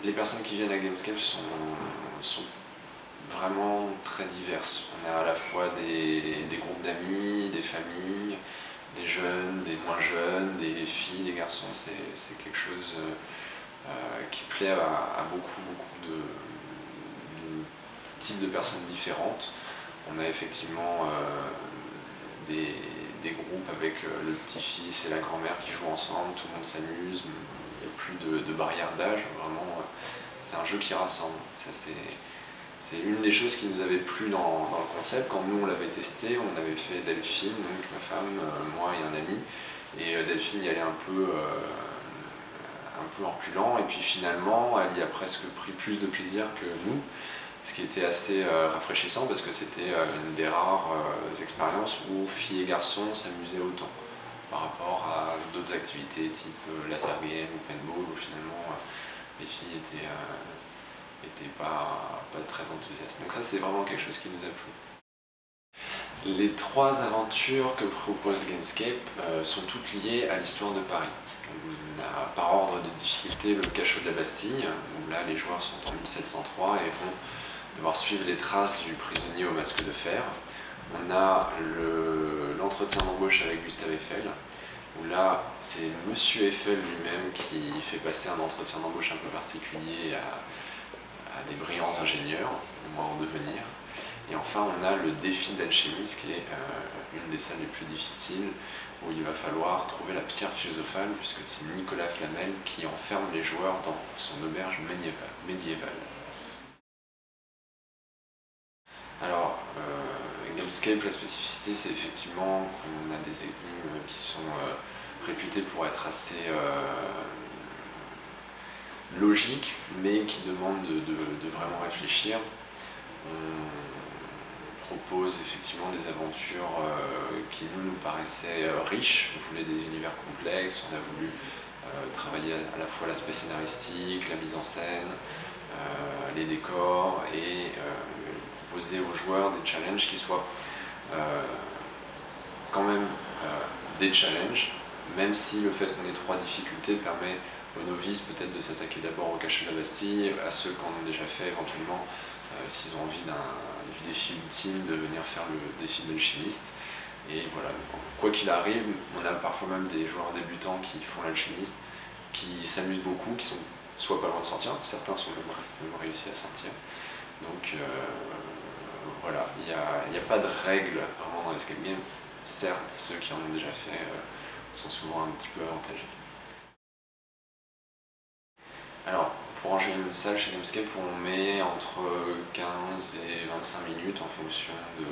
les personnes qui viennent à Gamescape sont vraiment très diverses. On a à la fois des groupes d'amis, des familles, des jeunes, des moins jeunes, des filles, des garçons. C'est quelque chose qui plaît à beaucoup de types de personnes différentes. On a effectivement des groupes avec le petit-fils et la grand-mère qui jouent ensemble, tout le monde s'amuse, il n'y a plus de barrière d'âge, vraiment c'est un jeu qui rassemble. Ça, c'est une des choses qui nous avait plu dans le concept. Quand nous on l'avait testé, on avait fait Delphine, donc ma femme, moi et un ami, et Delphine y allait un peu en reculant, et puis finalement elle y a presque pris plus de plaisir que nous, ce qui était assez rafraîchissant parce que c'était une des rares expériences où filles et garçons s'amusaient autant par rapport à d'autres activités type laser game ou paintball où finalement les filles étaient pas très enthousiastes. Donc ça c'est vraiment quelque chose qui nous a plu. Les 3 aventures que propose Gamescape sont toutes liées à l'histoire de Paris. On a par ordre de difficulté le cachot de la Bastille, où là les joueurs sont en 1703 et vont devoir suivre les traces du prisonnier au masque de fer. On a l'entretien d'embauche avec Gustave Eiffel, où là c'est Monsieur Eiffel lui-même qui fait passer un entretien d'embauche un peu particulier à des brillants ingénieurs, au moins en devenir. Et enfin on a le défi de l'alchimiste qui est une des salles les plus difficiles, où il va falloir trouver la pierre philosophale, puisque c'est Nicolas Flamel qui enferme les joueurs dans son auberge médiévale. Alors, Gamescape, la spécificité, c'est effectivement qu'on a des énigmes qui sont réputées pour être assez logiques, mais qui demandent de vraiment réfléchir. On propose effectivement des aventures qui nous paraissaient riches. On voulait des univers complexes, on a voulu travailler à la fois l'aspect scénaristique, la mise en scène, les décors et proposer aux joueurs des challenges qui soient quand même des challenges, même si le fait qu'on ait 3 difficultés permet aux novices peut-être de s'attaquer d'abord au cachot de la Bastille, à ceux qui en ont déjà fait éventuellement, s'ils ont envie du défi ultime, de venir faire le défi d'alchimiste. Et voilà, quoi qu'il arrive, on a parfois même des joueurs débutants qui font l'alchimiste, qui s'amusent beaucoup, qui sont soit pas loin de sortir, certains sont même réussi à sortir. Donc voilà, il n'y a pas de règles vraiment dans l'escape game. Certes, ceux qui en ont déjà fait sont souvent un petit peu avantagés. Alors, pour ranger une salle chez Gamescape, on met entre 15 et 25 minutes en fonction de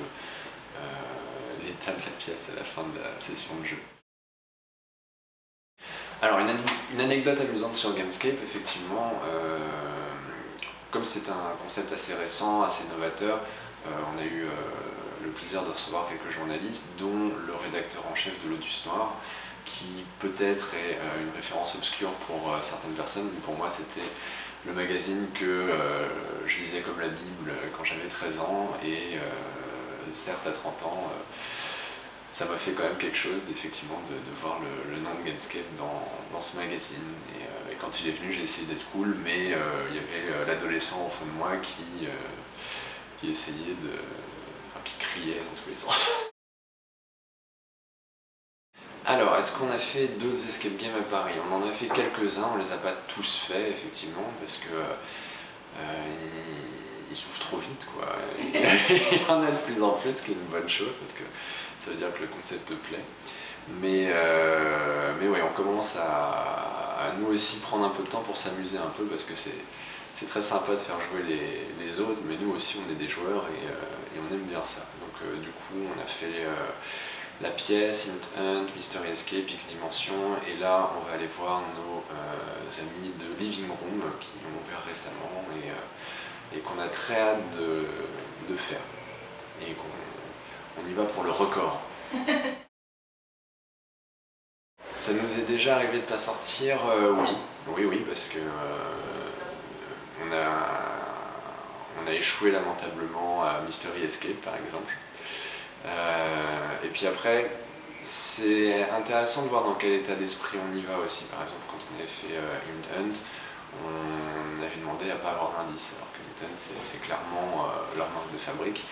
l'état de la pièce à la fin de la session de jeu. Alors, une anecdote amusante sur Gamescape, effectivement, comme c'est un concept assez récent, assez novateur, on a eu le plaisir de recevoir quelques journalistes, dont le rédacteur en chef de Lotus Noir, qui peut-être est une référence obscure pour certaines personnes, mais pour moi c'était le magazine que je lisais comme la Bible quand j'avais 13 ans, et certes à 30 ans, ça m'a fait quand même quelque chose d'effectivement de voir le nom de Gamescape dans ce magazine. Et quand il est venu, j'ai essayé d'être cool, mais il y avait l'adolescent au fond de moi qui essayait qui criait dans tous les sens. Alors, est-ce qu'on a fait d'autres escape games à Paris? On en a fait quelques-uns, on les a pas tous faits effectivement, parce que ils s'ouvrent trop vite quoi. Il y en a de plus en plus, ce qui est une bonne chose, parce que ça veut dire que le concept plaît. Mais ouais, on commence à nous aussi prendre un peu de temps pour s'amuser un peu, parce que c'est très sympa de faire jouer les autres, mais nous aussi on est des joueurs et on aime bien ça. Donc du coup on a fait la pièce, Hint Hunt, Mystery Escape, X Dimension, et là on va aller voir nos amis de Living Room qui ont ouvert récemment et qu'on a très hâte de faire. Et qu'on y va pour le record. Ça nous est déjà arrivé de pas sortir, oui, parce que on a échoué lamentablement à Mystery Escape par exemple. Et puis après, c'est intéressant de voir dans quel état d'esprit on y va aussi. Par exemple, quand on avait fait Hint Hunt, on avait demandé à pas avoir d'indice, alors que Litton c'est clairement leur marque de fabrique.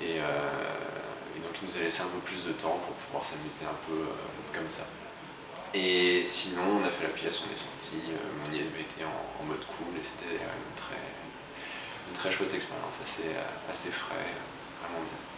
Et donc il nous a laissé un peu plus de temps pour pouvoir s'amuser un peu comme ça. Et sinon on a fait la pièce, on est sorti, on y avait été en mode cool et c'était une très chouette expérience, assez frais, vraiment bien.